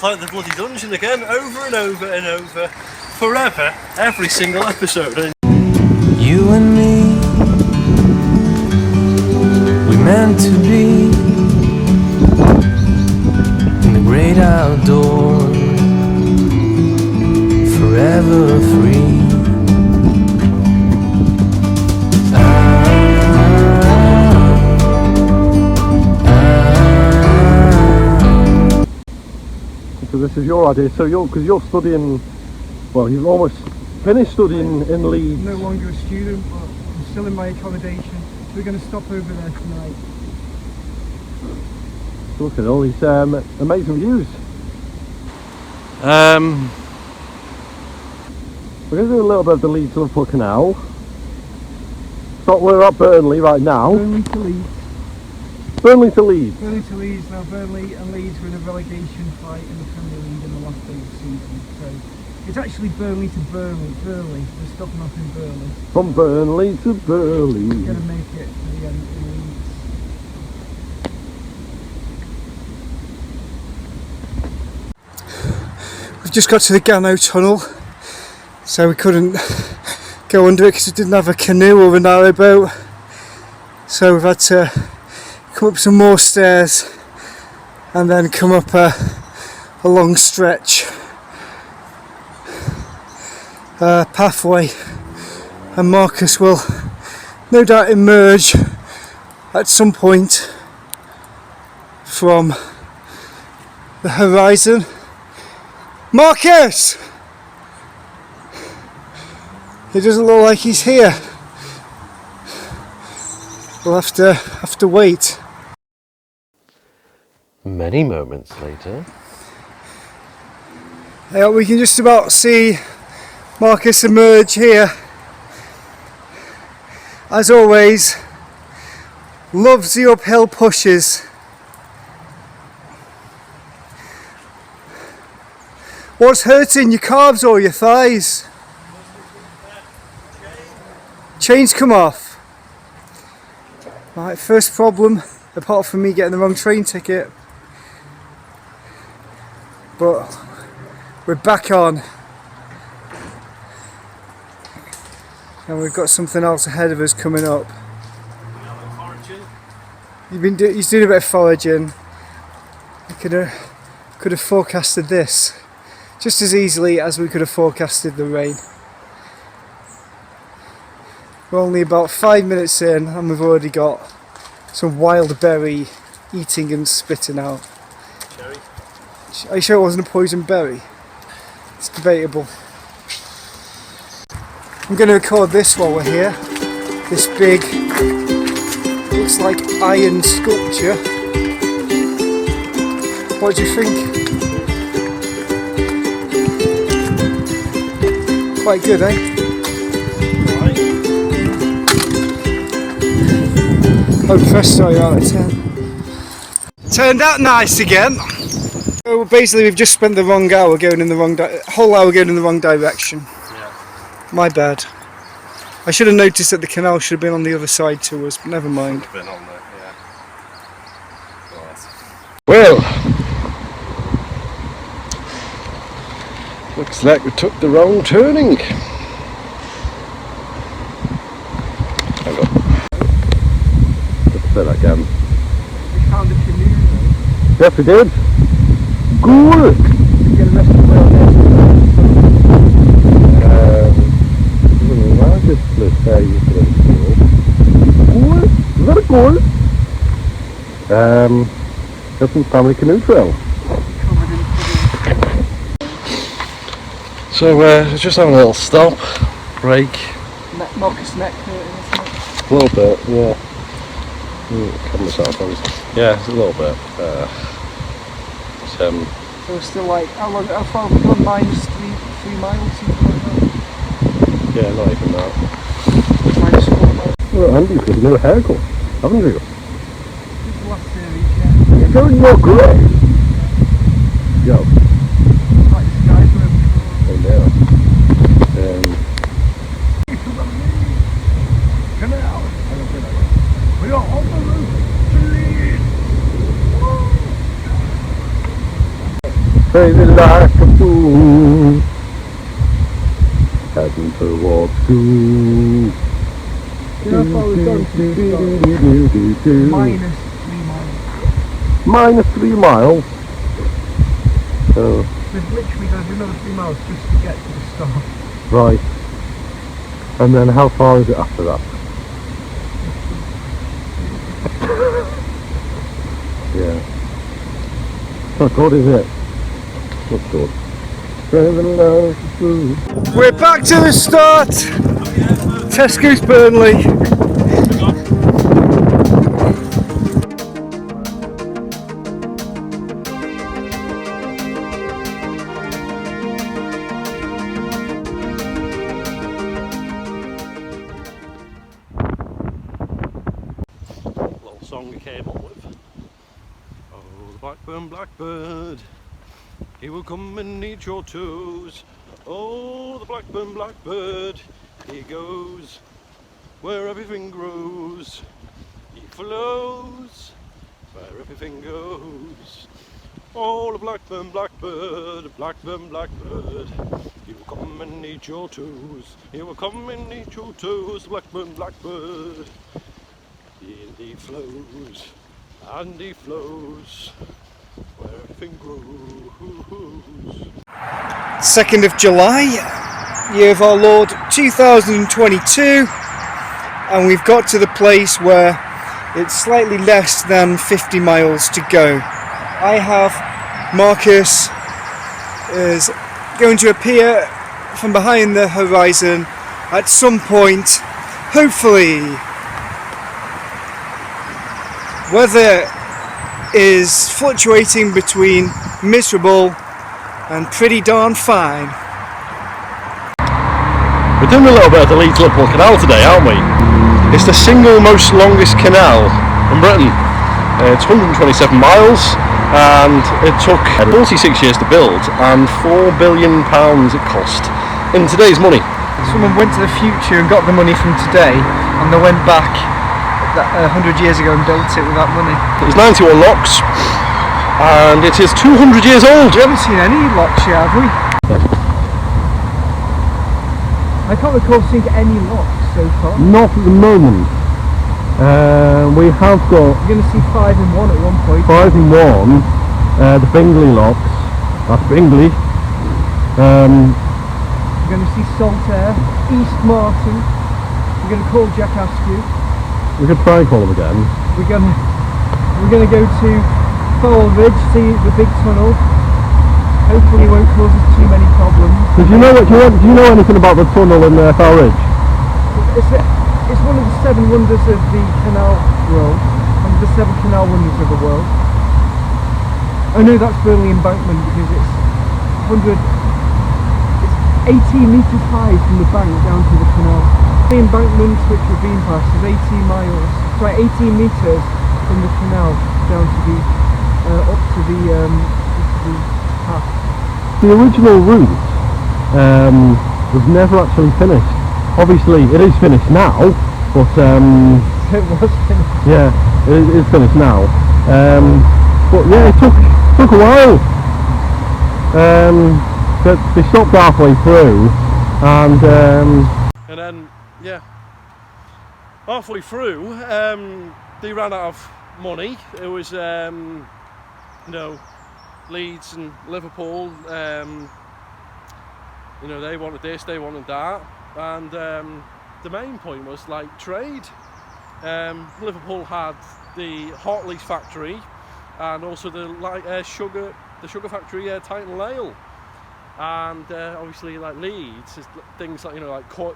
It's like the bloody dungeon again, over and over and over, forever, every single episode. You and me, we meant to be in the great outdoors, forever free. So this is your idea, so because you're studying, well, you've almost finished studying in Leeds. I'm no longer a student, but I'm still in my accommodation. We're going to stop over there tonight. Look at all these amazing views. We're going to do a little bit of the Leeds Liverpool canal. So we're at Burnley right now. Burnley to Leeds. Burnley to Leeds. Burnley to Leeds. Now Burnley and Leeds were in a relegation fight in the Premier League in the last day of the season. So it's actually Burnley to Burnley. We're stopping off in Burnley. From Burnley to Burnley. We're going to make it to the end of Leeds. We've just got to the Gano tunnel, so we couldn't go under it because we didn't have a canoe or a narrowboat. So we've had to come up some more stairs and then come up a long stretch pathway, and Marcus will no doubt emerge at some point from the horizon. Marcus! He doesn't look like he's here. We'll have to wait. Many moments later. Yeah, we can just about see Marcus emerge here. As always, loves the uphill pushes. What's hurting, your calves or your thighs? Chains come off. Right, first problem, apart from me getting the wrong train ticket. But we're back on. And we've got something else ahead of us coming up. He's doing a bit of foraging. I could have forecasted this just as easily as we could have forecasted the rain. We're only about 5 minutes in and we've already got some wild berry eating and spitting out. Cherry. Are you sure it wasn't a poison berry? It's debatable. I'm going to record this while we're here. This big, looks like iron sculpture. What do you think? Quite good, eh? How impressed are you out of 10? Turned out nice again. So basically we've just spent the wrong hour going in the whole hour going in the wrong direction. Yeah. My bad. I should have noticed that the canal should have been on the other side to us, but never mind. Been on there, yeah. Right. Well, looks like we took the wrong turning. Hang on. Let's say that again. We found a canoe though. Yes, we did. Cool. We get a rest of the way on The largest size cool. Very cool. That's some family canoe trail. So just having a little stop, break. Marcus neck hurting, isn't it? A little bit, yeah. Camera myself on. Yeah, it's a little bit. So we're still like, how far have we gone? Minus 3 miles, something like that? Yeah, not even that. Minus 4 miles. Well, Andy's got a new haircut, haven't you? This is the last series, yeah. You're going more grey. Yo. Like this guy's room. I know. Canal. We are on the road to Leeds. Crazy like a fool, heading towards school. You know, if I was going to minus 3 miles. Minus 3 miles? Oh, There's literally going to be another 3 miles just to get to the start. right. And then how far is it after that? Yeah. Not good, is it? Not good. We're back to the start! Tesco's Burnley. Little song we came up with. Oh, the blackburn, blackbird, he will come and eat your toes. Oh, the blackburn, blackbird, he goes where everything grows. He flows where everything goes. Oh, the blackburn, blackbird, blackburn, blackbird, he will come and eat your toes. He will come and eat your toes, blackburn, blackbird. And he flows, and he flows where everything grows. 2nd of July, year of our Lord 2022, and we've got to the place where it's slightly less than 50 miles to go. I have Marcus is going to appear from behind the horizon at some point, hopefully. Weather is fluctuating between miserable and pretty darn fine. We're doing a little bit of the Leeds Liverpool canal today, aren't we? It's the single most longest canal in Britain. It's 127 miles and it took 46 years to build and £4 billion it cost in today's money. Someone went to the future and got the money from today, and they went back 100 years ago and built it with that money. There's 91 locks and it is 200 years old. We haven't seen any locks yet, have we? I can't recall seeing any locks so far. Not at the moment. We have got You're going to see 5 and 1 at one point. 5 and 1, the Bingley locks. That's Bingley. You're going to see Saltaire, East Martin. You're going to call Jack Askew. We could try and call them again. We're gonna go to Foulridge, see the big tunnel. Hopefully, it won't cause us too many problems. Do you know anything about the tunnel in Foulridge? It's one of the 7 wonders of the canal world, and the 7 canal wonders of the world. I know that's Burnley embankment because it's 18 metres high from the bank down to the canal. The embankment which we've been past is 18 metres from the canal down to the up to the path. The original route was never actually finished. Obviously, it is finished now, but It was finished. yeah, it is finished now. But yeah, it took a while. But they stopped halfway through, and then, yeah, halfway through, they ran out of money. It was, you know, Leeds and Liverpool, you know, they wanted this, they wanted that, and the main point was like trade. Liverpool had the Hartley's factory and also the sugar factory, Titan Ale. And obviously, like Leeds, is things like, you know, like coal.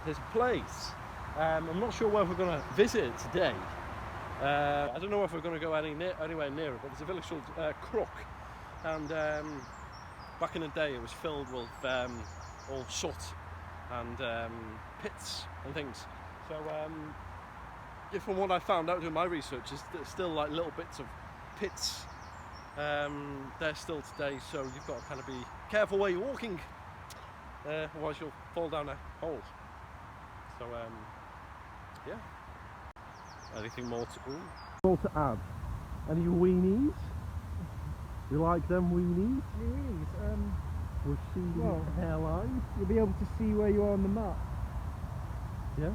There's a place. I'm not sure where we're going to visit it today. I don't know if we're going to go anywhere near it, but there's a village called Crook, and back in the day it was filled with all soot and pits and things. So, from what I found out doing my research, there's still like little bits of pits. They're still today, so you've got to kind of be careful where you're walking, otherwise you'll fall down a hole. So yeah. Anything more to add? Any weenies? You like them weenies? Weenies, With seedy well, hairline? you'll be able to see where you are on the map. Yeah.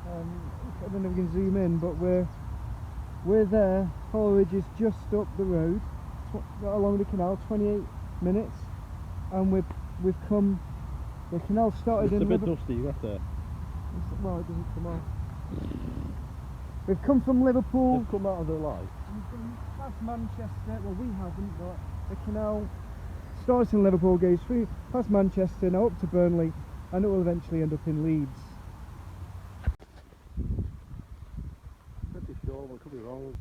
I don't know if we can zoom in, but we're there. Foulridge is just up the road, along the canal, 28 minutes, and we've come. The canal started It's in a bit Liverpool. dusty, you got there. Well, it doesn't come off. We've come from Liverpool. They've come out of their life. We've been past Manchester. Well, we haven't, but the canal starts in Liverpool, goes through past Manchester, now up to Burnley, and it will eventually end up in Leeds. Pretty sure, but I could be wrong.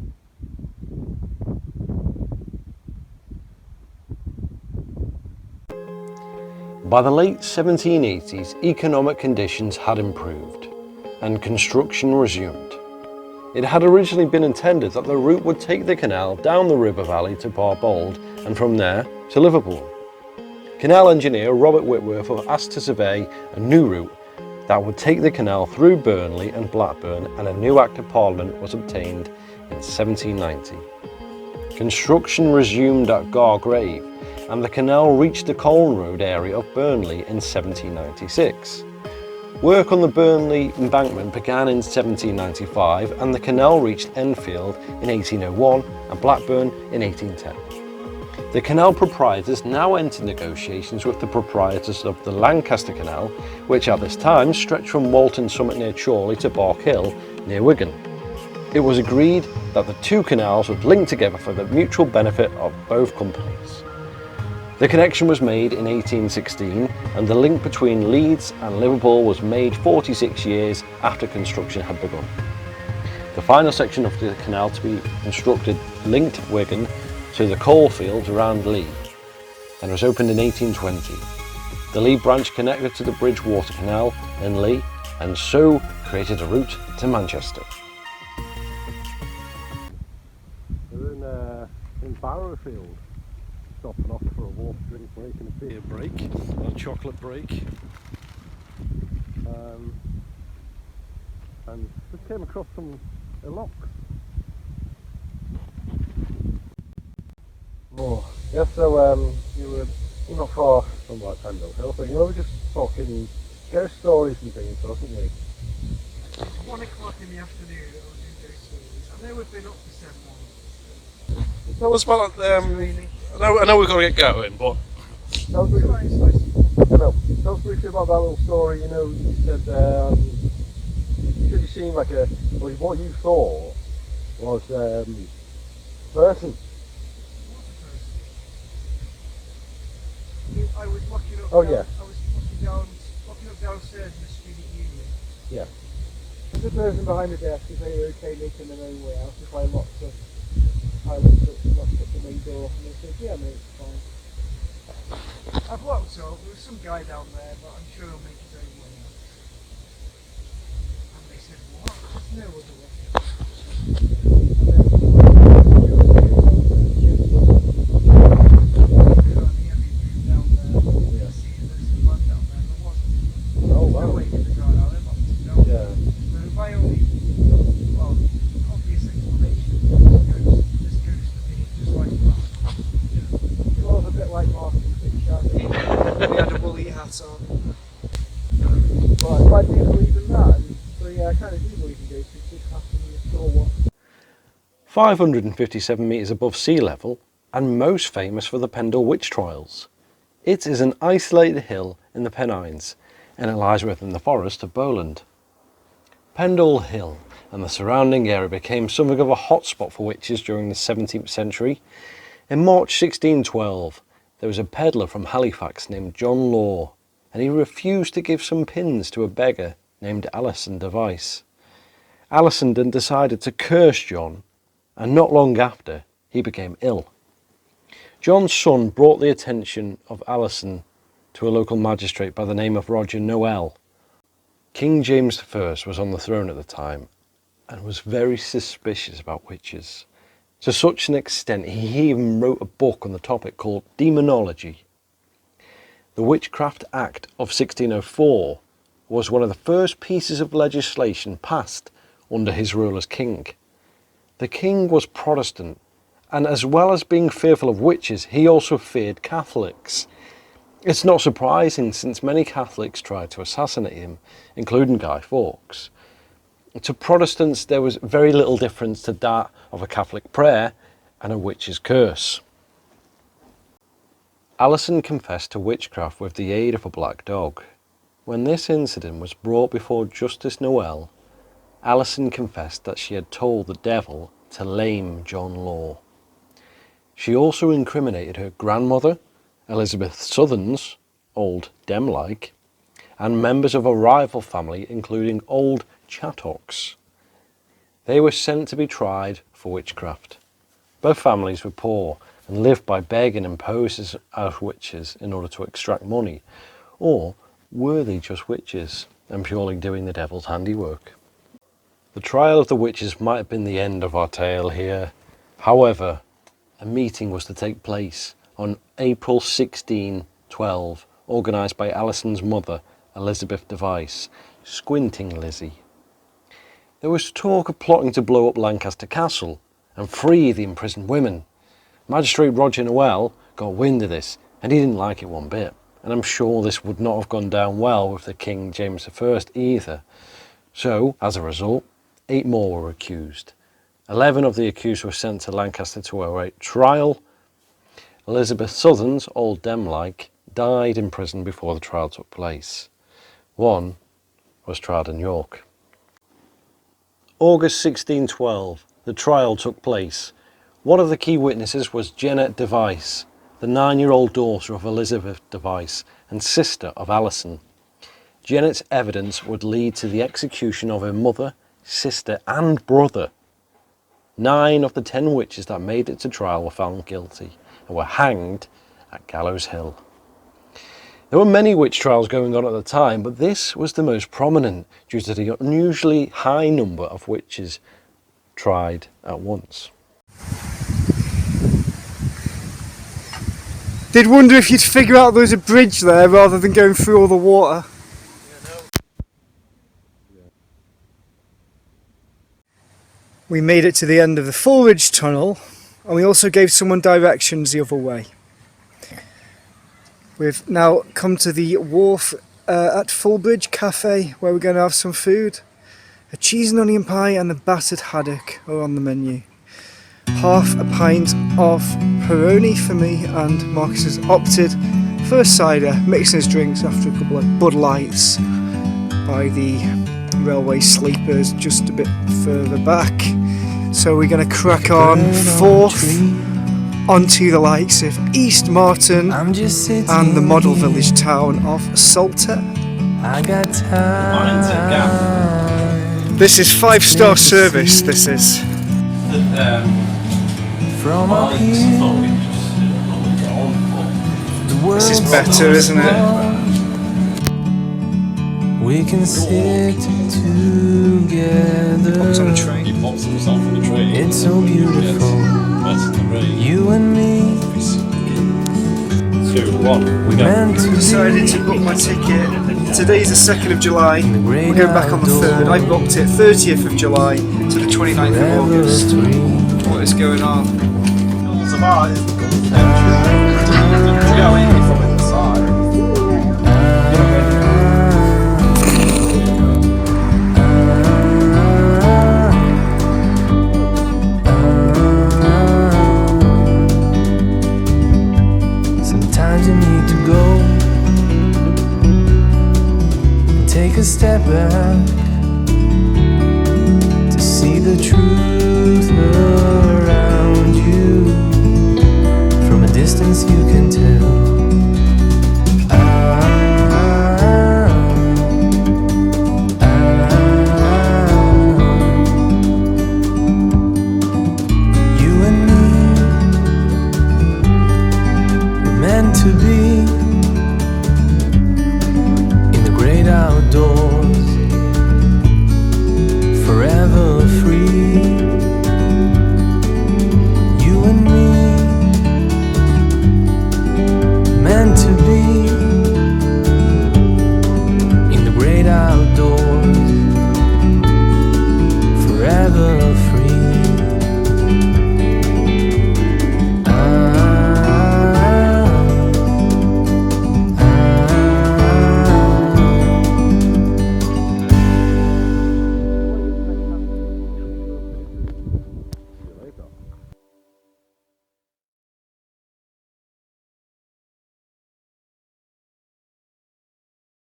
By the late 1780s, economic conditions had improved and construction resumed. It had originally been intended that the route would take the canal down the river valley to Parbold and from there to Liverpool. Canal engineer Robert Whitworth was asked to survey a new route that would take the canal through Burnley and Blackburn, and a new Act of Parliament was obtained in 1790. Construction resumed at Gargrave, and the canal reached the Colne Road area of Burnley in 1796. Work on the Burnley embankment began in 1795, and the canal reached Enfield in 1801 and Blackburn in 1810. The canal proprietors now entered negotiations with the proprietors of the Lancaster Canal, which at this time stretched from Walton Summit near Chorley to Bark Hill near Wigan. It was agreed that the two canals would link together for the mutual benefit of both companies. The connection was made in 1816, and the link between Leeds and Liverpool was made 46 years after construction had begun. The final section of the canal to be constructed linked Wigan to the coal fields around Lee and was opened in 1820. The Lee branch connected to the Bridgewater Canal in Lee and so created a route to Manchester. We're in Barrowfield, stopping off for a water drink break and a beer break, a chocolate break. And just came across some locks. Oh, yeah, so you're not far from like Pendle Hill, so you know, we're just talking ghost stories and things, wasn't we? 1 o'clock in the afternoon, I was in ghost stories. I know we've been up for 7 months. Tell us about, I know we've got to get going, but tell us briefly about that little story. You know, you said you seemed like what you thought was a person. I was walking up. Oh, down, yeah. I was walking up downstairs in the student union. Yeah. The person behind the desk is they were okay making their own way out if I locked up the main door, and they said, "Yeah, mate, it's fine." I've locked up. There was some guy down there, but I'm sure he'll make his own way out. And they said, "What? There's no other way." Oh wow. Yeah. But my only, well, obvious explanation is this goes to be just like that. It was a bit like Martin Fitzgerald. He had a woolly hat on. But I do believe in that, and so yeah, I kind of do believe in ghosts. It's just happening to saw one. 557 metres above sea level, and most famous for the Pendle witch trials. It is an isolated hill in the Pennines, and it lies within the forest of Bowland. Pendle Hill and the surrounding area became something of a hotspot for witches during the 17th century. In March 1612, there was a pedlar from Halifax named John Law, and he refused to give some pins to a beggar named Alison Device. Alison then decided to curse John, and not long after, he became ill. John's son brought the attention of Alison to a local magistrate by the name of Roger Noel. King James I was on the throne at the time and was very suspicious about witches, to such an extent he even wrote a book on the topic called Demonology. The Witchcraft Act of 1604 was one of the first pieces of legislation passed under his rule as king. The king was Protestant And as well as being fearful of witches, he also feared Catholics. It's not surprising, since many Catholics tried to assassinate him, including Guy Fawkes. To Protestants, there was very little difference to that of a Catholic prayer and a witch's curse. Alison confessed to witchcraft with the aid of a black dog. When this incident was brought before Justice Noel, Alison confessed that she had told the devil to lame John Law. She also incriminated her grandmother, Elizabeth Southerns, Old Demlike, and members of a rival family including Old Chattocks. They were sent to be tried for witchcraft. Both families were poor and lived by begging and posing as witches in order to extract money, or were they just witches and purely doing the devil's handiwork? The trial of the witches might have been the end of our tale here. However, a meeting was to take place on April 16, 12, organised by Alison's mother, Elizabeth Device, Squinting Lizzie. There was talk of plotting to blow up Lancaster Castle and free the imprisoned women. Magistrate Roger Noel got wind of this, and he didn't like it one bit, and I'm sure this would not have gone down well with the King James I either. So, as a result, 8 more were accused. 11 of the accused were sent to Lancaster to await trial. Elizabeth Southerns, Old Demlike, died in prison before the trial took place. One was tried in York. August 1612, the trial took place. One of the key witnesses was Janet Device, the 9-year-old daughter of Elizabeth Device and sister of Alison. Janet's evidence would lead to the execution of her mother, sister and brother. 9 of the 10 witches that made it to trial were found guilty and were hanged at Gallows Hill. There were many witch trials going on at the time, but this was the most prominent due to the unusually high number of witches tried at once. Did wonder if you'd figure out there was a bridge there rather than going through all the water. We made it to the end of the Foulridge tunnel, and we also gave someone directions the other way. We've now come to the wharf at Foulridge Cafe, where we're going to have some food. A cheese and onion pie and a battered haddock are on the menu. Half a pint of Peroni for me, and Marcus has opted for a cider, mixing his drinks after a couple of Bud Lights by the railway sleepers just a bit further back. So we're going to crack on forth onto the likes of East Martin and the model village town of Salter. I got time. This is 5-star service, this is. From up here, This is better, isn't it? we can sit together. Pops on a train. He pops himself on the train. It's so beautiful, you and me. 2, 1, We meant to Decided to book my ticket. Today's the 2nd of July. We're going back on the 3rd. I booked it 30th of July to the 29th of August. What is going on? It's about from inside. Sometimes you need to go and take a step back to see the truth around you. From a distance you can tell. You and me were meant to be.